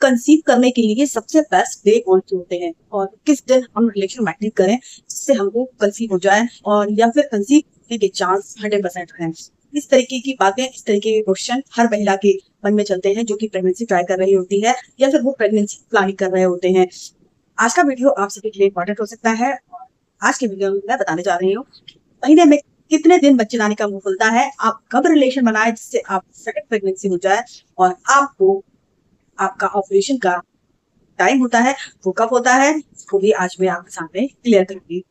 Conceive करने के लिए सबसे बेस्ट डे कौन से होते हैं और किस दिन हम रिलेशन मेंटेन करें जिससे हमको कंसीव हो जाए और या फिर कंसीव होने के चांस 100% हैं। इस तरीके की बातें, इस तरीके के क्वेश्चन हर महिला के मन में चलते हैं जो कि प्रेगनेंसी ट्राई कर रही होती है या फिर वो प्रेगनेंसी प्लानिंग कर रहे होते हैं। आज का वीडियो आप सभी के लिए इंपॉर्टेंट हो सकता है। आज के वीडियो में मैं बताने जा रही हूँ महीने में कितने दिन बच्चे लाने का मुंह खुलता है, आप कब रिलेशन बनाए जिससे आप सेकंड प्रेगनेंसी हो जाए और आपको आपका ऑपरेशन का टाइम होता है वो कब होता है, वो भी आज मैं आपके सामने क्लियर करूंगी।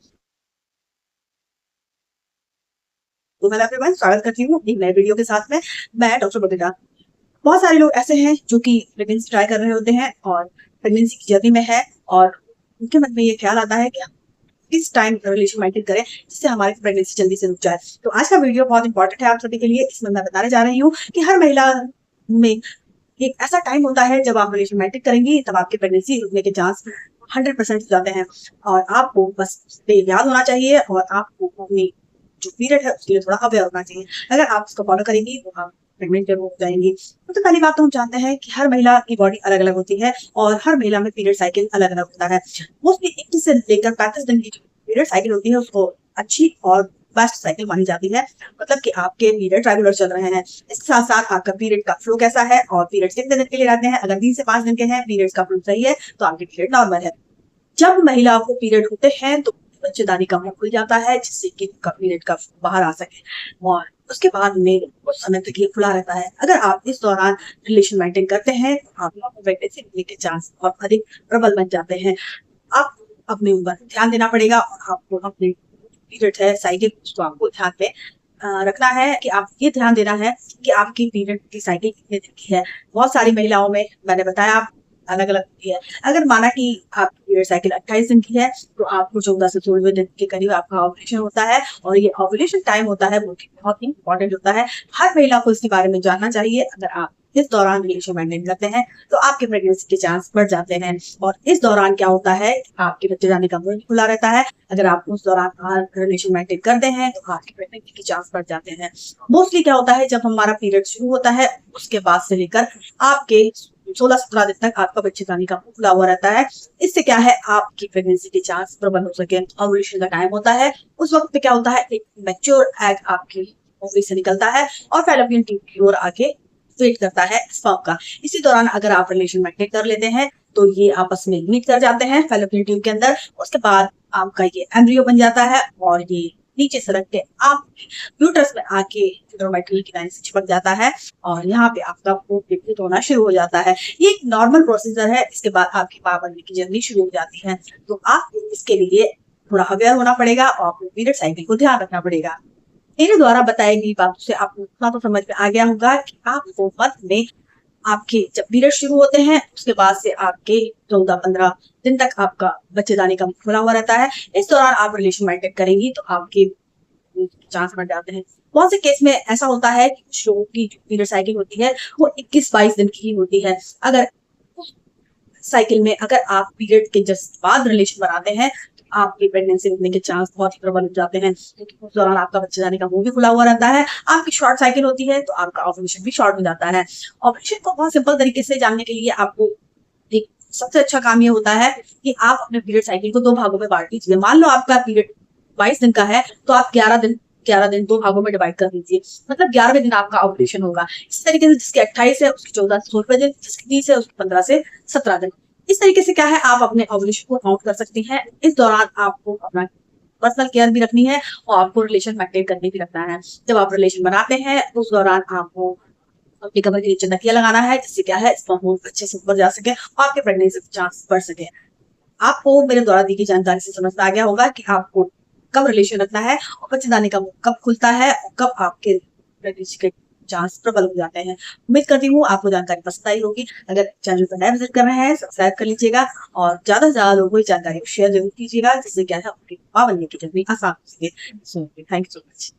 तो मैं एवरीवन स्वागत करती हूँ एक नए वीडियो के साथ में। मैं डॉक्टर बबीता। बहुत सारे लोग ऐसे हैं जो कि प्रेगनेंसी ट्राई कर रहे होते हैं और प्रेगनेंसी की जर्नी में है और उनके मन में ये ख्याल आता है कि हम किस टाइम रिलेशन मेंटेन करें जिससे हमारी प्रेगनेंसी जल्दी से रुक जाए। तो आज का वीडियो बहुत इंपॉर्टेंट है आप सभी के लिए। इसमें मैं बताने जा रही हूँ कि हर महिला में एक ऐसा टाइम होता है जब आप रिलेशन मेंटेन करेंगी तब आपकी प्रेगनेंसी रुकने के चांस 100% हो जाते हैं और आपको बस याद होना चाहिए और आपको अपनी जो पीरियड है उसके लिए थोड़ा अवेयर होना चाहिए। अगर आप उसको फॉलो करेंगी तो आप प्रेगनेंट जरूर हो जाएंगी। तो पहली बात तो हम जानते हैं कि हर महिला की बॉडी अलग अलग होती है और हर महिला में पीरियड साइकिल अलग अलग होता है। मोस्टली 21 से लेकर 35 दिन की जो पीरियड साइकिल होती है उसको अच्छी और बेस्ट साइकिल मानी जाती है। मतलब कि आपके पीरियड रेगुलर चल रहे हैं। इसके साथ साथ आपका पीरियड का फ्लो कैसा है और पीरियड कितने दिन के लिए रहते हैं। अगर 3 से 5 दिन के हैं, पीरियड का फ्लो सही है तो आपके पीरियड नॉर्मल है। जब महिला को पीरियड होते हैं तो बच्चेदानी का मुंह खुल जाता है जिससे कि उनका पीरियड का बाहर आ सके और उसके बाद में कुछ समय तक ये खुला रहता है। अगर आप इस दौरान रिलेशन मेंटेन करते हैं तो आपको प्रेगनेंसी होने के चांस बहुत अधिक प्रबल बन जाते हैं। आप अपने ऊपर ध्यान देना पड़ेगा और आपको अपने पीरियड है साइकिल उसको आपको ध्यान में रखना है कि आप ये ध्यान देना है कि आपकी पीरियड की साइकिल कितने दिन की है। बहुत सारी महिलाओं में मैंने बताया आप अलग अलग होती है। अगर माना कि आपकी पीरियड साइकिल 28 दिन की है तो आपको 14 से 16वें दिन के करीब आपका ओवुलेशन होता है और ये ओवुलेशन टाइम होता है वो बहुत ही इंपॉर्टेंट होता है। हर महिला को इसके बारे में जानना चाहिए। अगर आप इस दौरान रिलेशन मेंटेन करते हैं तो आपके प्रेगनेंसी के चांस बढ़ जाते हैं और इस दौरान क्या होता है आपके बच्चे जाने का मुंह खुला रहता है। अगर आप उस दौरान रिलेशन मेंटेन करते हैं तो आपकी प्रेगनेंसी के चांस बढ़ जाते हैं। मोस्टली क्या होता है जब हमारा पीरियड शुरू होता है उसके बाद से लेकर आपके 16-17 दिन तक आपका बच्चेदानी का मुंह खुला हुआ रहता है। इससे क्या है आपकी प्रेगनेंसी के चांस प्रबल हो सके। ओवुलेशन का टाइम होता है उस वक्त पे क्या होता है एक मैच्योर एग आपकी ओवरी से निकलता है और फैलोपियन ट्यूब की ओर आके वेट करता है स्पर्म का। इसी दौरान अगर आप रिलेशन मेंटेन कर लेते हैं तो ये आपस में मीट कर जाते हैं फैलोपियन ट्यूब के अंदर। उसके बाद आपका ये एम्ब्रियो बन जाता है और ये नीचे सरक के आप यूट्रस में आके एंडोमेट्रियल की लाइन से चिपक जाता है और यहाँ पे आपका खून विकसित होना शुरू हो जाता है। ये एक नॉर्मल प्रोसीजर है। इसके बाद आपकी मां बनने की जर्नी शुरू हो जाती है। तो आपको इसके लिए थोड़ा अवेयर होना पड़ेगा और अपने पीरियड साइकिल को ध्यान रखना पड़ेगा। मेरे द्वारा बताई गई बातों से आपको इतना तो समझ में आ गया होगा कि आपको मंथ में आपके जब पीरियड शुरू होते हैं उसके बाद से आपके 14-15 दिन तक आपका बच्चेदानी का मुंह खुला हुआ रहता है। इस दौरान आप रिलेशन मेंटेन करेंगी तो आपके चांस बढ़ जाते हैं। बहुत से केस में ऐसा होता है कि कुछ लोगों की जो पीरियड साइकिल होती है वो 21-22 दिन की होती है। अगर उस साइकिल में अगर आप पीरियड के जस्ट बाद रिलेशन बनाते हैं तो आपकी प्रेगनेंसी रुकने के चांस बहुत ही प्रबल हो जाते हैं क्योंकि उस दौरान आपका बच्चेदानी का मुंह भी खुला हुआ रहता है। आपकी शॉर्ट साइकिल होती है तो आपका ओवुलेशन भी शॉर्ट हो जाता है। ऑपरेशन को बहुत सिंपल तरीके से जानने के लिए आपको एक सबसे अच्छा काम ये होता है कि आप अपने पीरियड साइकिल को 2 भागों में बांट दीजिए। मान लो आपका पीरियड 22 दिन का है तो आप 11 दिन 2 भागों में डिवाइड कर दीजिए। मतलब 11वें दिन आपका ओवुलेशन होगा। इस तरीके से जिसके 28 है उसके 14 से 16वें दिन, जिसके 30 है उसके 15 से 17 दिन। इस तरीके से क्या है आप अपने ओवुलेशन को काउंट कर सकती हैं। इस दौरान आपको अपना पर्सनल केयर भी रखनी है और आपको रिलेशन मेंटेन करने भी रखना है। जब आप रिलेशन बनाते हैं उस दौरान आपको अपनी कमर के नीचे तकिया लगाना है जिससे क्या है स्पर्म अच्छे से ऊपर जा सके और आपके प्रेगनेंसी के चांस बढ़ सके। आपको मेरे द्वारा दी गई जानकारी से समझ में आ गया होगा कि आपको कब रिलेशन रखना है और बच्चेदानी का मुंह कब खुलता है और कब आपके प्रेगनेंसी के चांस प्रबल हो जाते हैं। उम्मीद करती हूँ आपको जानकारी पसंद आई होगी। अगर चैनल पर नया विजिट कर रहे हैं सब्सक्राइब कर लीजिएगा और ज्यादा से ज्यादा लोगों को जानकारी शेयर जरूर कीजिएगा जिससे क्या है आपकी मां बनने की जर्नी आसान हो सके। Thank you so much.